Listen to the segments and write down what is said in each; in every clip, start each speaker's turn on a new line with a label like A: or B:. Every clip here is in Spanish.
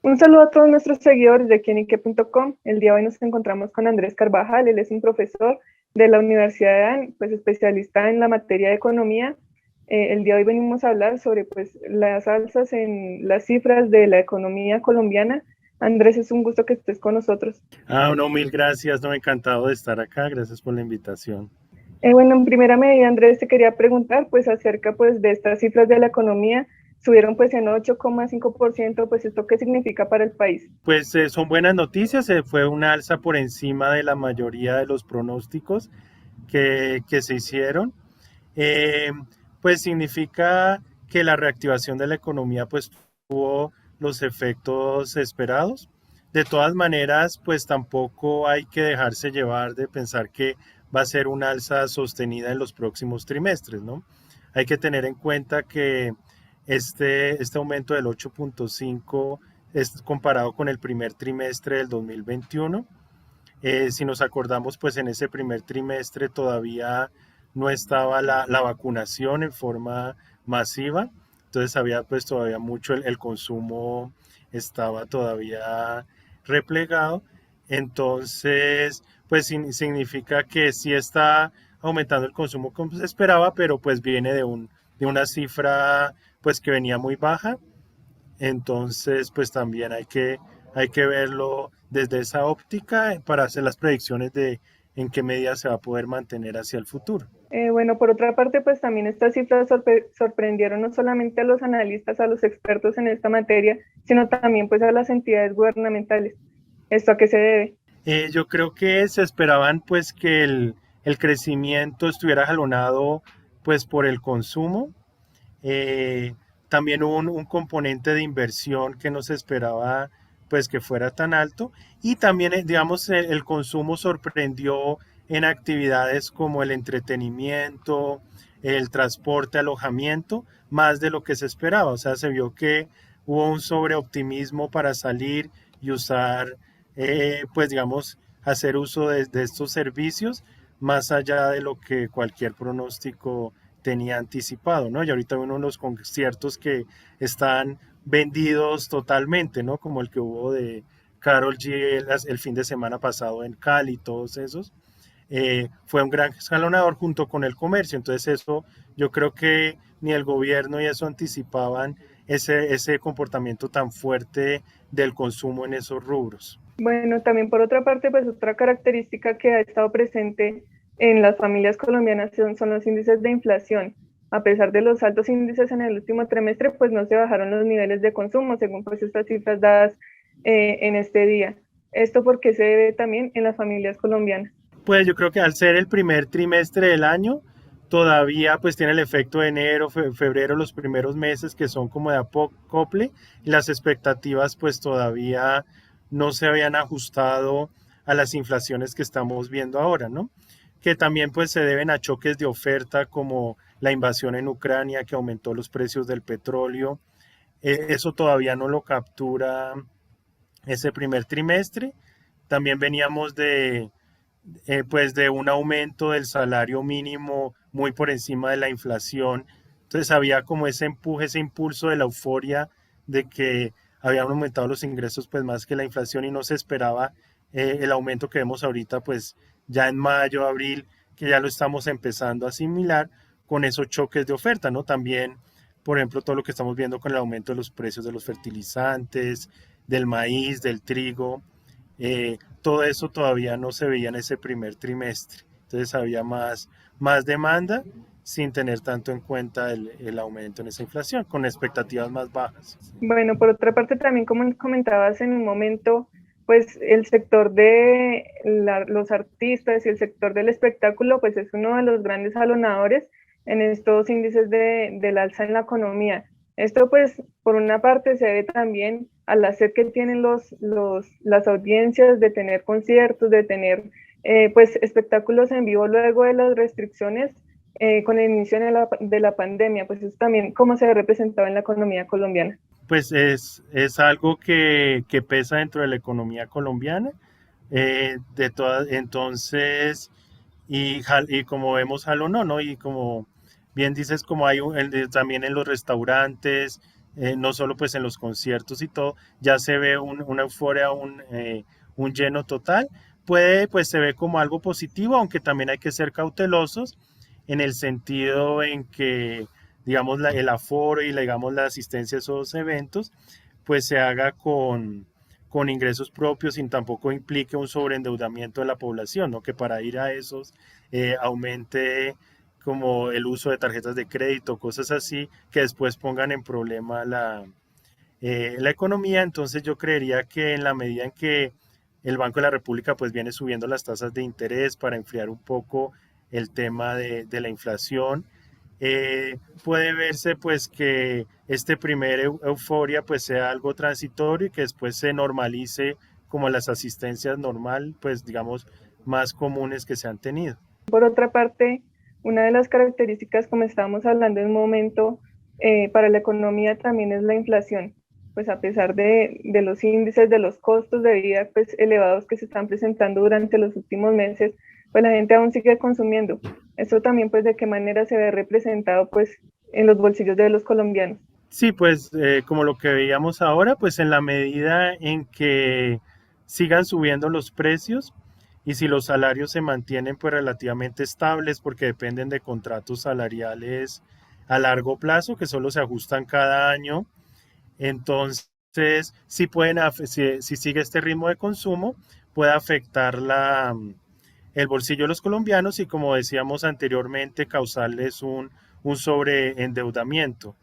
A: Un saludo a todos nuestros seguidores de quienique.com. El día de hoy nos encontramos con Andrés Carvajal. Él es un profesor de la Universidad de DAN, pues especialista en la materia de economía. El día de hoy venimos a hablar sobre pues las alzas en las cifras de la economía colombiana. Andrés, es un gusto que estés con nosotros.
B: No, mil gracias, no, encantado de estar acá, gracias por la invitación.
A: Bueno, en primera medida, Andrés, te quería preguntar pues acerca pues de estas cifras de la economía. Subieron pues en 8,5%, pues esto qué significa para el país.
B: Pues son buenas noticias, fue una alza por encima de la mayoría de los pronósticos que se hicieron. Eh, pues significa que la reactivación de la economía pues tuvo los efectos esperados. De todas maneras, pues tampoco hay que dejarse llevar de pensar que va a ser una alza sostenida en los próximos trimestres, ¿no? Hay que tener en cuenta que este aumento del 8,5 es comparado con el primer trimestre del 2021. Si nos acordamos, pues en ese primer trimestre todavía no estaba la vacunación en forma masiva, entonces había pues todavía mucho el consumo estaba todavía replegado, entonces pues significa que sí está aumentando el consumo como se esperaba, pero pues viene de una cifra pues que venía muy baja, entonces pues también hay que verlo desde esa óptica para hacer las predicciones de en qué medida se va a poder mantener hacia el futuro.
A: Bueno, por otra parte, pues también estas cifras sorprendieron no solamente a los analistas, a los expertos en esta materia, sino también pues a las entidades gubernamentales. ¿Esto a qué se debe?
B: Yo creo que se esperaban pues que el crecimiento estuviera jalonado pues por el consumo. Eh, También hubo un componente de inversión que no se esperaba pues que fuera tan alto y también digamos el consumo sorprendió en actividades como el entretenimiento, el transporte, alojamiento, más de lo que se esperaba. O sea, se vio que hubo un sobreoptimismo para salir y usar, pues digamos, hacer uso de estos servicios más allá de lo que cualquier pronóstico tenía anticipado, ¿no? Y ahorita uno de los conciertos que están vendidos totalmente, ¿no? Como el que hubo de Karol G el fin de semana pasado en Cali, todos esos. Fue un gran escalonador junto con el comercio. Entonces eso yo creo que ni el gobierno y eso anticipaban ese comportamiento tan fuerte del consumo en esos rubros.
A: Bueno, también por otra parte, pues otra característica que ha estado presente en las familias colombianas son los índices de inflación. A pesar de los altos índices en el último trimestre, pues no se bajaron los niveles de consumo, según pues estas cifras dadas en este día. ¿Esto porque se debe también en las familias colombianas?
B: Pues yo creo que al ser el primer trimestre del año, todavía pues tiene el efecto de enero, febrero, los primeros meses que son como de acople y las expectativas pues todavía no se habían ajustado a las inflaciones que estamos viendo ahora, ¿no? Que también pues se deben a choques de oferta como la invasión en Ucrania que aumentó los precios del petróleo. Eso todavía no lo captura ese primer trimestre. También veníamos pues de un aumento del salario mínimo muy por encima de la inflación. Entonces había como ese empuje, ese impulso de la euforia de que habían aumentado los ingresos pues más que la inflación y no se esperaba el aumento que vemos ahorita pues ya en mayo, abril, que ya lo estamos empezando a asimilar con esos choques de oferta, ¿no? También, por ejemplo, todo lo que estamos viendo con el aumento de los precios de los fertilizantes, del maíz, del trigo, todo eso todavía no se veía en ese primer trimestre. Entonces había más demanda sin tener tanto en cuenta el aumento en esa inflación, con expectativas más bajas.
A: Bueno, por otra parte, también como comentabas en un momento, pues el sector de los artistas y el sector del espectáculo, pues es uno de los grandes jalonadores en estos índices del alza en la economía. Esto, pues, por una parte se debe también a la sed que tienen las audiencias de tener conciertos, de tener, pues, espectáculos en vivo luego de las restricciones con el inicio de la pandemia, pues es también cómo se ha representado en la economía colombiana.
B: Pues es algo que pesa dentro de la economía colombiana. Entonces, y como vemos, jalo no, ¿no? Y como bien dices, como hay también en los restaurantes, no solo pues en los conciertos y todo, ya se ve una euforia, un lleno total. Puede, pues se ve como algo positivo, aunque también hay que ser cautelosos en el sentido en que, digamos, el aforo y digamos, la asistencia a esos eventos, pues se haga con ingresos propios sin tampoco implique un sobreendeudamiento de la población, ¿no? Que para ir a esos aumente como el uso de tarjetas de crédito, cosas así, que después pongan en problema la economía. Entonces yo creería que en la medida en que el Banco de la República pues viene subiendo las tasas de interés para enfriar un poco el tema de la inflación, puede verse pues que este primer euforia pues sea algo transitorio y que después se normalice como las asistencias normal, pues digamos, más comunes que se han tenido.
A: Por otra parte, una de las características, como estábamos hablando en un momento, para la economía también es la inflación. Pues a pesar de los índices de los costos de vida pues, elevados que se están presentando durante los últimos meses, pues la gente aún sigue consumiendo. Eso también pues de qué manera se ve representado pues en los bolsillos de los colombianos.
B: Sí, pues como lo que veíamos ahora, pues en la medida en que sigan subiendo los precios y si los salarios se mantienen pues relativamente estables porque dependen de contratos salariales a largo plazo que solo se ajustan cada año, entonces si pueden, si sigue este ritmo de consumo, puede afectar el bolsillo de los colombianos y como decíamos anteriormente, causarles un sobreendeudamiento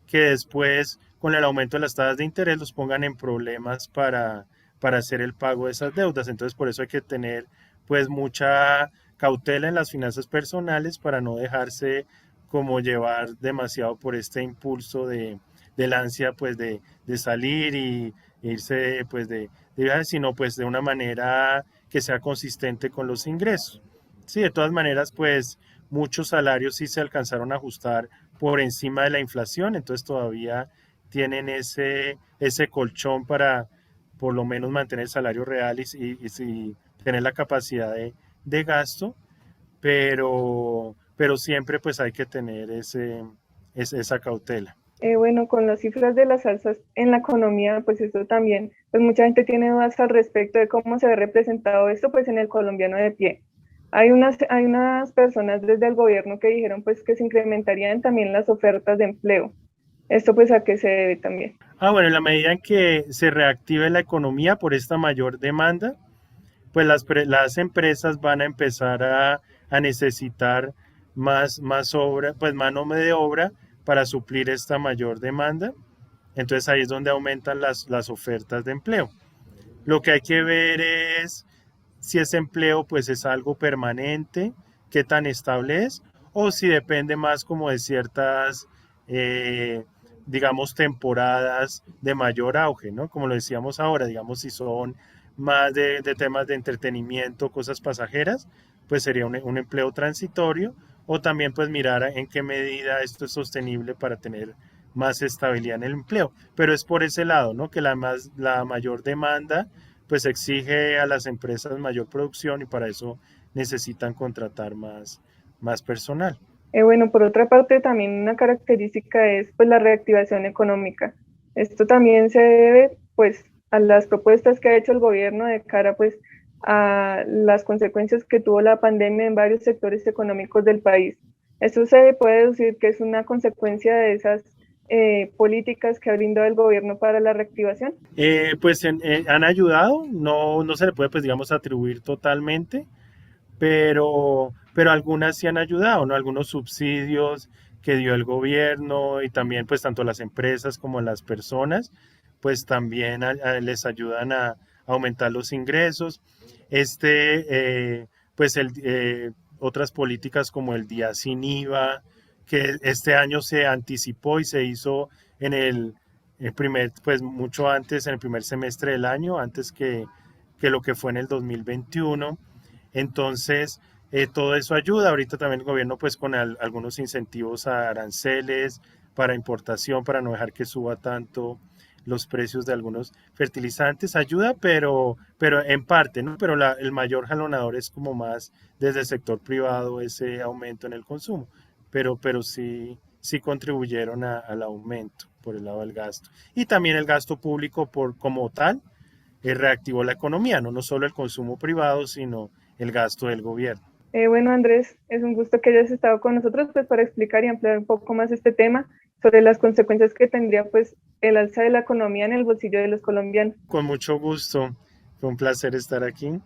B: que después con el aumento de las tasas de interés los pongan en problemas para hacer el pago de esas deudas. Entonces por eso hay que tener pues mucha cautela en las finanzas personales para no dejarse como llevar demasiado por este impulso del ansia pues de salir y irse pues de viaje, sino pues de una manera que sea consistente con los ingresos. Sí, de todas maneras pues muchos salarios sí se alcanzaron a ajustar por encima de la inflación, entonces todavía tienen ese colchón para por lo menos mantener el salario real y tener la capacidad de gasto, pero siempre pues hay que tener esa cautela.
A: Bueno, con las cifras de las alzas en la economía, pues eso también, pues mucha gente tiene dudas al respecto de cómo se ve representado esto, pues en el colombiano de pie. Hay unas personas desde el gobierno que dijeron pues que se incrementarían también las ofertas de empleo. ¿Esto pues a qué se debe también?
B: Bueno, en la medida en que se reactive la economía por esta mayor demanda, pues las empresas van a empezar a necesitar más obra, pues mano de obra para suplir esta mayor demanda. Entonces ahí es donde aumentan las ofertas de empleo. Lo que hay que ver es si ese empleo pues es algo permanente, qué tan estable es, o si depende más como de ciertas, eh, digamos, temporadas de mayor auge, ¿no? Como lo decíamos ahora, digamos, si son más de temas de entretenimiento, cosas pasajeras, pues sería un empleo transitorio, o también pues mirar en qué medida esto es sostenible para tener más estabilidad en el empleo. Pero es por ese lado, ¿no? Que la mayor demanda pues exige a las empresas mayor producción y para eso necesitan contratar más personal.
A: Bueno, por otra parte, también una característica es pues la reactivación económica. Esto también se debe pues a las propuestas que ha hecho el gobierno de cara pues a las consecuencias que tuvo la pandemia en varios sectores económicos del país. Esto se puede deducir que es una consecuencia de esas políticas que ha brindado el gobierno para la reactivación.
B: Pues han ayudado, no se le puede pues digamos atribuir totalmente, pero algunas sí han ayudado, ¿no? Algunos subsidios que dio el gobierno y también pues tanto las empresas como las personas pues también les ayudan a aumentar los ingresos. Pues otras políticas como el día sin IVA, que este año se anticipó y se hizo en el primer, pues mucho antes, en el primer semestre del año, antes que lo que fue en el 2021. Entonces, todo eso ayuda. Ahorita también el gobierno, pues con algunos incentivos a aranceles para importación, para no dejar que suba tanto los precios de algunos fertilizantes, ayuda, pero en parte, ¿no? Pero el mayor jalonador es como más desde el sector privado ese aumento en el consumo. Pero sí contribuyeron al aumento por el lado del gasto. Y también el gasto público como tal reactivó la economía, no solo el consumo privado, sino el gasto del gobierno.
A: Bueno, Andrés, es un gusto que hayas estado con nosotros pues, para explicar y ampliar un poco más este tema sobre las consecuencias que tendría pues, el alza de la economía en el bolsillo de los colombianos.
B: Con mucho gusto, fue un placer estar aquí.